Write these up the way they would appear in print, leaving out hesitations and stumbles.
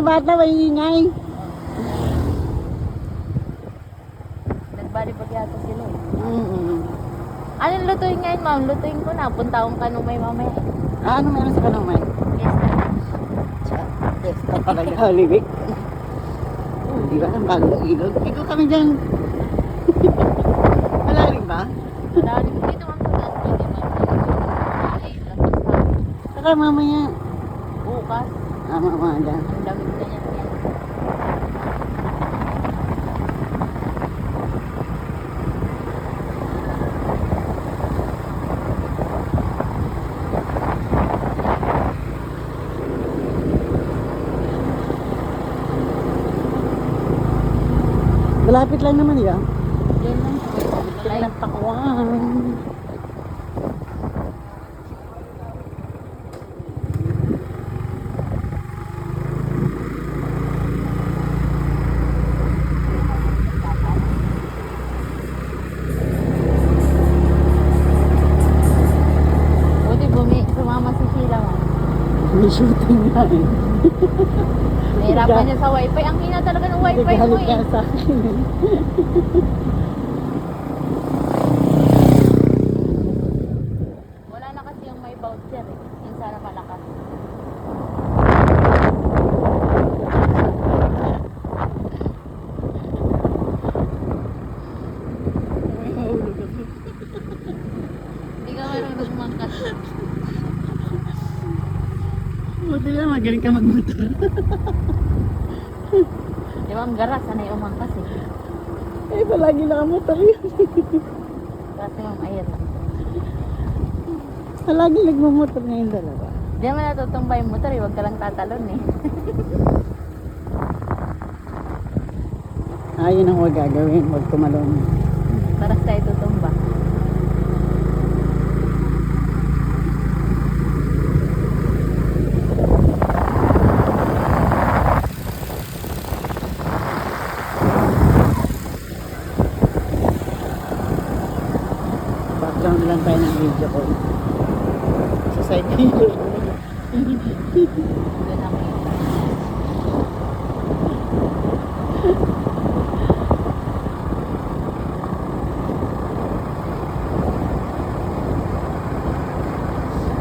bata, may ingay. Nagbalibag yata sila eh. Mm-hmm. Anong lutuin ngayon, ma'am? Lutuin ko na. Punta akong kanumay mamaya eh. Ano meron sa kanumay? Yes, na. Pesta talaga, Holy Week. Di ba? Ang bago ilog. Ikaw kami dyan. Malalim ba? Malalim dito, ma'am. Sa taas pwede, ma'am. Ay, lapas tayo. Saka mamaya. Bukas. Mamaya dyan. Ang damit na yan. Malapit lang naman yan. Yan lang. Malapit lang pakuan. Buti sumama si Sheila, ma'am. May shooting nga eh. Nahirapan niya sa wifi. Ang hina talaga ng wifi mo Naghalit eh. ka sa akin eh. Wala na kasi yung may voucher eh. Yung sana malakas. Hindi ka marunong umangkat. Buti na magaling ka magmotor. Di ba ang garas? Sanay umangkas eh. Eh, palagi nakamotor yun. Kasi ma'am, ayun. Palagi nagmamotor ngayon dalawa. Di naman natutumbay yung motor eh. Huwag ka lang tatalon eh. Ayun ang huwag gagawin, huwag tumalon. Para tayo tutumba. Background lang tayo ng video ko. Sa side mirror. Doon ako yun.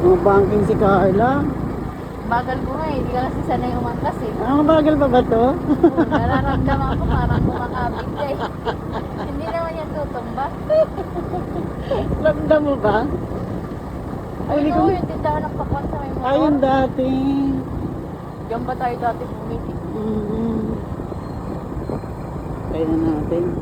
Mga banking si Carla. Bagal ko nga eh. Hindi ka kasi sanay umangkas eh. Mabagal pa ba to? Nararamdaman ko parang kumakabig ka eh. Hindi naman yan tutumba. Ramdam mo ba? Ay, Ay, hindi ko... oo, yung tindahan ng pakwan sa may motor. Ayun dati. Diyan ba tayo dati bumili? Kaya natin.